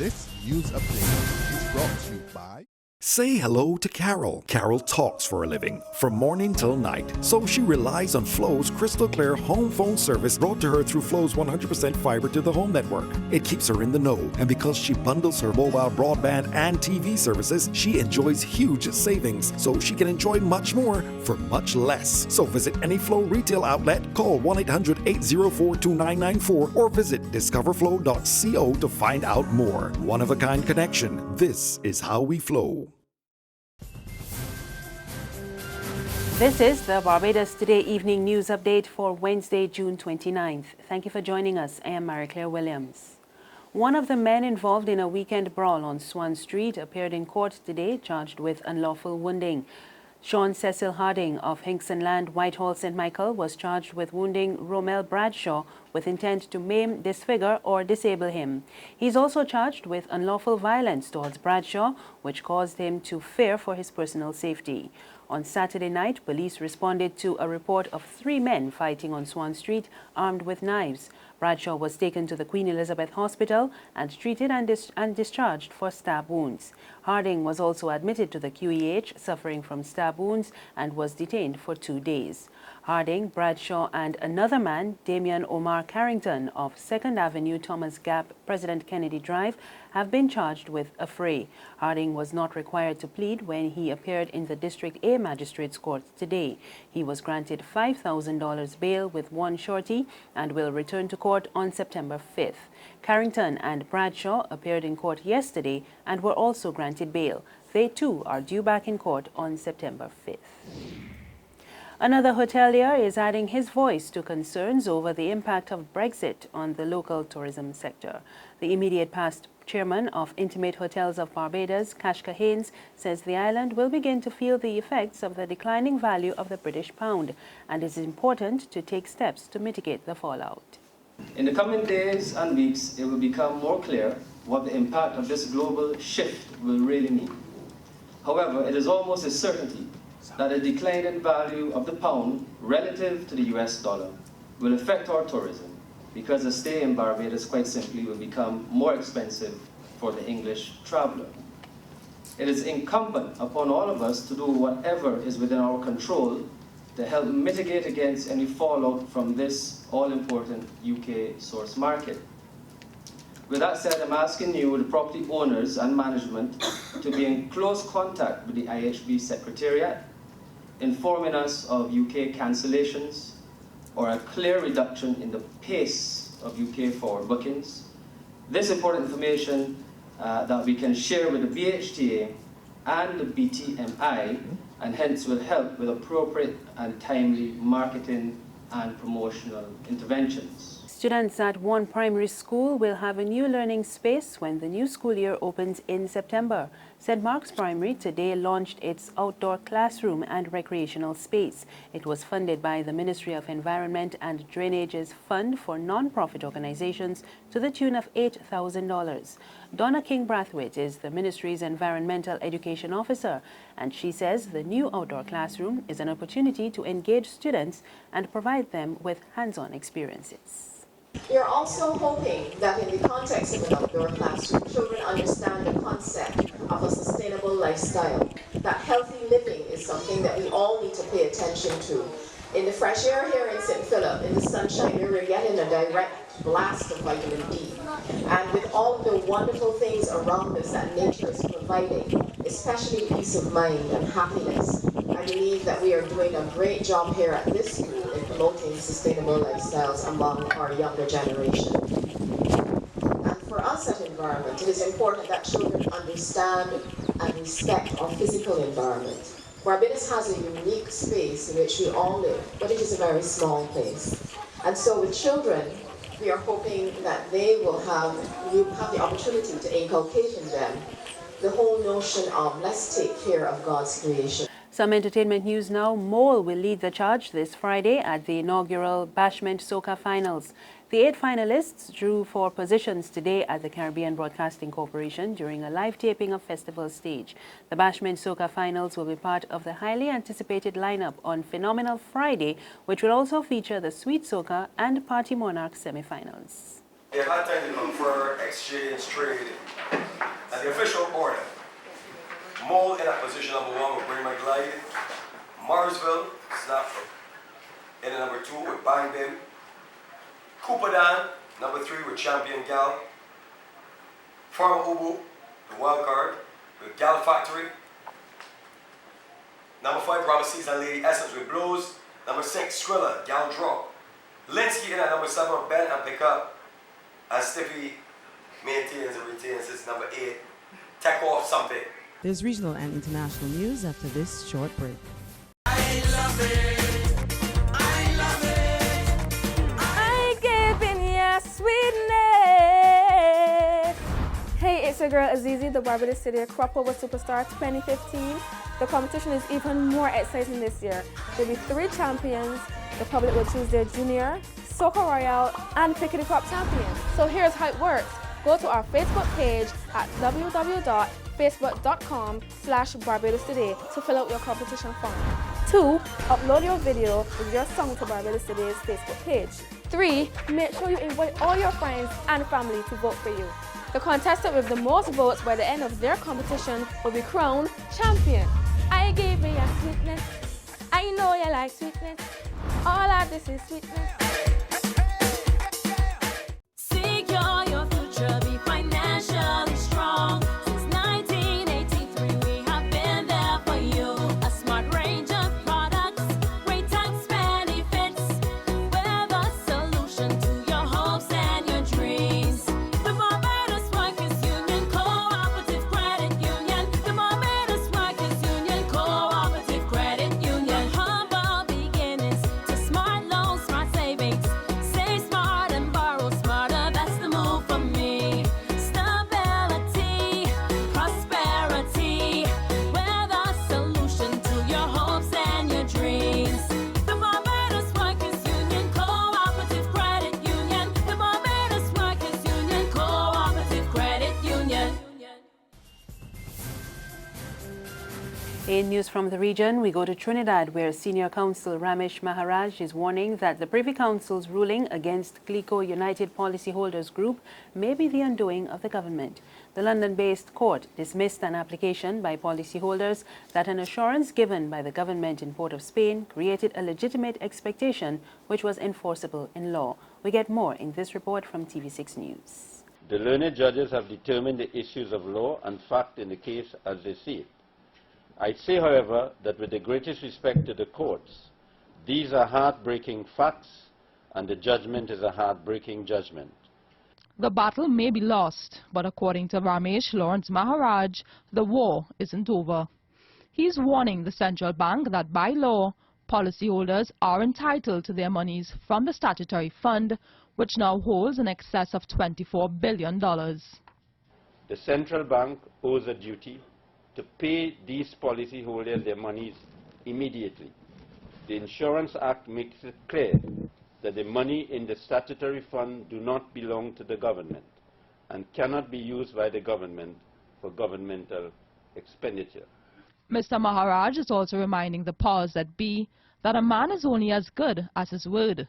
This news update is brought to you by... Say hello to Carol. Carol talks for a living, from morning till night. So she relies on Flow's crystal clear home phone service brought to her through Flow's 100% fiber to the home network. It keeps her in the know, and because she bundles her mobile broadband and TV services, she enjoys huge savings, so she can enjoy much more for much less. So visit any Flow retail outlet, call 1-800-804-2994, or visit discoverflow.co to find out more. One-of-a-kind connection. This is how we flow. This is the Barbados Today evening news update for Wednesday, June 29th. Thank you for joining us. I am Mary Claire Williams. One of the men involved in a weekend brawl on Swan Street appeared in court today, charged with unlawful wounding. Sean Cecil Harding of Hinkson Land, Whitehall, St. Michael, was charged with wounding Romel Bradshaw with intent to maim, disfigure or disable him. He's also charged with unlawful violence towards Bradshaw, which caused him to fear for his personal safety. On Saturday night, police responded to a report of 3 men fighting on Swan Street armed with knives. Bradshaw was taken to the Queen Elizabeth Hospital and treated and discharged for stab wounds. Harding was also admitted to the QEH, suffering from stab wounds, and was detained for 2 days. Harding, Bradshaw and another man, Damian Omar Carrington of 2nd Avenue, Thomas Gap, President Kennedy Drive, have been charged with affray. Harding was not required to plead when he appeared in the District A Magistrates Court today. He was granted $5,000 bail with 1 surety and will return to court on September 5th. Carrington and Bradshaw appeared in court yesterday and were also granted bail. They too are due back in court on September 5th. Another hotelier is adding his voice to concerns over the impact of Brexit on the local tourism sector. The immediate past chairman of Intimate Hotels of Barbados, Kashka Haynes, says the island will begin to feel the effects of the declining value of the British pound, and it is important to take steps to mitigate the fallout. In the coming days and weeks, it will become more clear what the impact of this global shift will really mean. However, it is almost a certainty that a decline in value of the pound relative to the US dollar will affect our tourism, because a stay in Barbados quite simply will become more expensive for the English traveller. It is incumbent upon all of us to do whatever is within our control to help mitigate against any fallout from this all-important UK source market. With that said, I'm asking you, the property owners and management, to be in close contact with the IHB Secretariat, informing us of UK cancellations or a clear reduction in the pace of UK forward bookings. This important information that we can share with the BHTA and the BTMI, and hence will help with appropriate and timely marketing and promotional interventions. Students at one primary school will have a new learning space when the new school year opens in September. St. Mark's Primary today launched its outdoor classroom and recreational space. It was funded by the Ministry of Environment and Drainage's Fund for Non-Profit Organizations to the tune of $8,000. Donna King-Brathwaite is the ministry's environmental education officer, and she says the new outdoor classroom is an opportunity to engage students and provide them with hands-on experiences. We are also hoping that in the context of an outdoor classroom, children understand the concept of a sustainable lifestyle, that healthy living is something that we all need to pay attention to. In the fresh air here in St. Philip, in the sunshine, we're getting a direct blast of vitamin D. And with all of the wonderful things around us that nature is providing, especially peace of mind and happiness, I believe that we are doing a great job here at this school in promoting sustainable lifestyles among our younger generation. And for us at Environment, it is important that children understand and respect our physical environment. Barbados has a unique space in which we all live, but it is a very small place. And so with children, we are hoping that they will have the opportunity to inculcate in them the whole notion of let's take care of God's creation. Some entertainment news now. Mole will lead the charge this Friday at the inaugural Bashment Soca finals. The 8 finalists drew for positions today at the Caribbean Broadcasting Corporation during a live taping of Festival Stage. The Bashment Soca finals will be part of the highly anticipated lineup on Phenomenal Friday, which will also feature the Sweet Soca and Party Monarch semifinals. Yeah, a lot of times for exchange, trade, the official order. Mole in at position number 1 with Bring My Glide. Marsville, snap in at number 2 with Bang Bim. Cooper Dan, number 3 with Champion Gal. Farmer Ubu, the wild card, with Gal Factory. Number 5, Ramesses and Lady Essence with Blows. Number 6, Skrilla, Gal Drop. Linsky in at number 7, Ben and Pickup. And Stiffy maintains and retains his number 8, Take Off Something. There's regional and international news after this short break. I love it. I love it. I give in your sweetness. Hey, it's your girl Azizi, the Barbados TODAY Crop Over Superstar 2015. The competition is even more exciting this year. There'll be 3 champions. The public will choose their junior, Soca Royale, and Pickety Crop champion. So here's how it works. Go to our Facebook page at www.facebook.com/Barbados Today to fill out your competition form. 2. Upload your video with your song to Barbados Today's Facebook page. 3. Make sure you invite all your friends and family to vote for you. The contestant with the most votes by the end of their competition will be crowned champion. I gave me a sweetness. I know you like sweetness. All of this is sweetness. Secure your future, be financially strong. Since 1983, we have been there for you. A smart range of products, great tax benefits. We're the solution to your hopes and your dreams. The Barbados Workers Union Cooperative Credit Union. The Barbados Workers Union Cooperative Credit Union. Humble beginnings to smart loans, smart savings. Save smart and borrow smarter. That's the move for me. Stability, prosperity. We're the solution to your hopes and your dreams. The Barbados Workers Union Cooperative Credit Union. The Barbados Workers Union Cooperative Credit Union. In news from the region, we go to Trinidad, where Senior Counsel Ramesh Maharaj is warning that the Privy Council's ruling against Clico United Policyholders Group may be the undoing of the government. The London-based court dismissed an application by policyholders that an assurance given by the government in Port of Spain created a legitimate expectation which was enforceable in law. We get more in this report from TV6 News. The learned judges have determined the issues of law and fact in the case as they see it. I say, however, that with the greatest respect to the courts, these are heartbreaking facts and the judgment is a heartbreaking judgment. The battle may be lost, but according to Ramesh Lawrence Maharaj, the war isn't over. He's warning the central bank that by law, policyholders are entitled to their monies from the statutory fund, which now holds in excess of $24 billion. The central bank owes a duty to pay these policyholders their monies immediately. The Insurance Act makes it clear that the money in the statutory fund do not belong to the government and cannot be used by the government for governmental expenditure. Mr. Maharaj is also reminding the powers that be that a man is only as good as his word.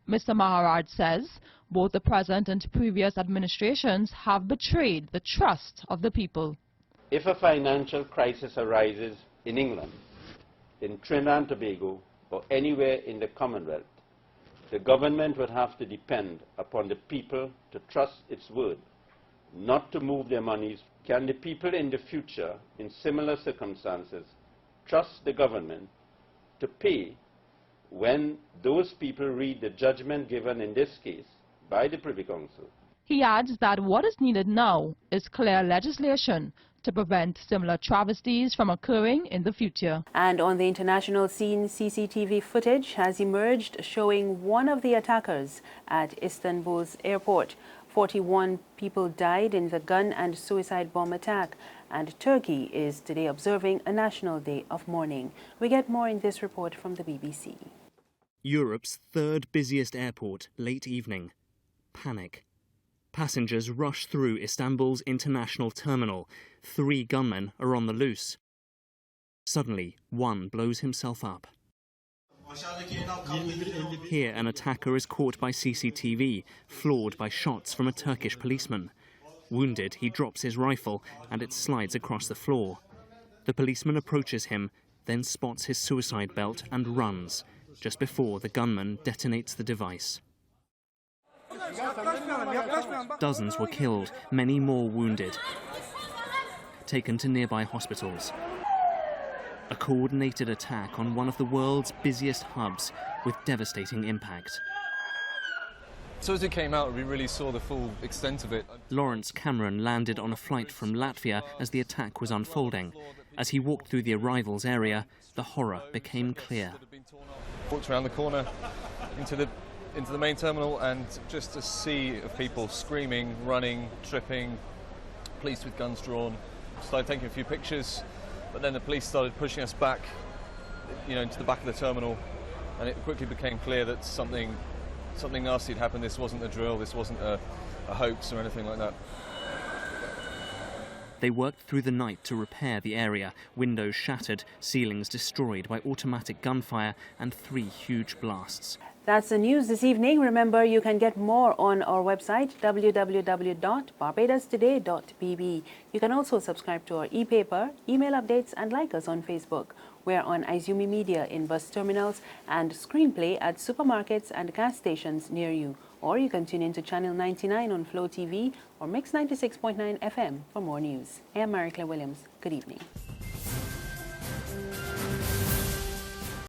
Mr. Maharaj says both the present and previous administrations have betrayed the trust of the people. If a financial crisis arises in England, in Trinidad and Tobago, or anywhere in the Commonwealth, the government would have to depend upon the people to trust its word, not to move their monies. Can the people in the future, in similar circumstances, trust the government to pay when those people read the judgment given in this case by the Privy Council? He adds that what is needed now is clear legislation to prevent similar travesties from occurring in the future. And on the international scene, CCTV footage has emerged showing one of the attackers at Istanbul's airport. 41 people died in the gun and suicide bomb attack, and Turkey is today observing a national day of mourning. We get more in this report from the BBC. Europe's third busiest airport, late evening. Panic. Passengers rush through Istanbul's international terminal. 3 gunmen are on the loose. Suddenly, one blows himself up. Here, an attacker is caught by CCTV, floored by shots from a Turkish policeman. Wounded, he drops his rifle and it slides across the floor. The policeman approaches him, then spots his suicide belt and runs, just before the gunman detonates the device. Dozens were killed, many more wounded, taken to nearby hospitals. A coordinated attack on one of the world's busiest hubs with devastating impact. So as it came out, we really saw the full extent of it. Lawrence Cameron landed on a flight from Latvia as the attack was unfolding. As he walked through the arrivals area, the horror became clear. Walked around the corner into the main terminal, and just a sea of people screaming, running, tripping, police with guns drawn. Started taking a few pictures, but then the police started pushing us back, into the back of the terminal, and it quickly became clear that something nasty had happened. This wasn't a drill, this wasn't a hoax or anything like that. They worked through the night to repair the area, windows shattered, ceilings destroyed by automatic gunfire, and 3 huge blasts. That's the news this evening. Remember, you can get more on our website, www.barbadostoday.bb. You can also subscribe to our e-paper, email updates, and like us on Facebook. We're on Izumi Media in bus terminals and Screenplay at supermarkets and gas stations near you. Or you can tune in to Channel 99 on Flow TV or Mix 96.9 FM for more news. I am Mary Claire Williams. Good evening.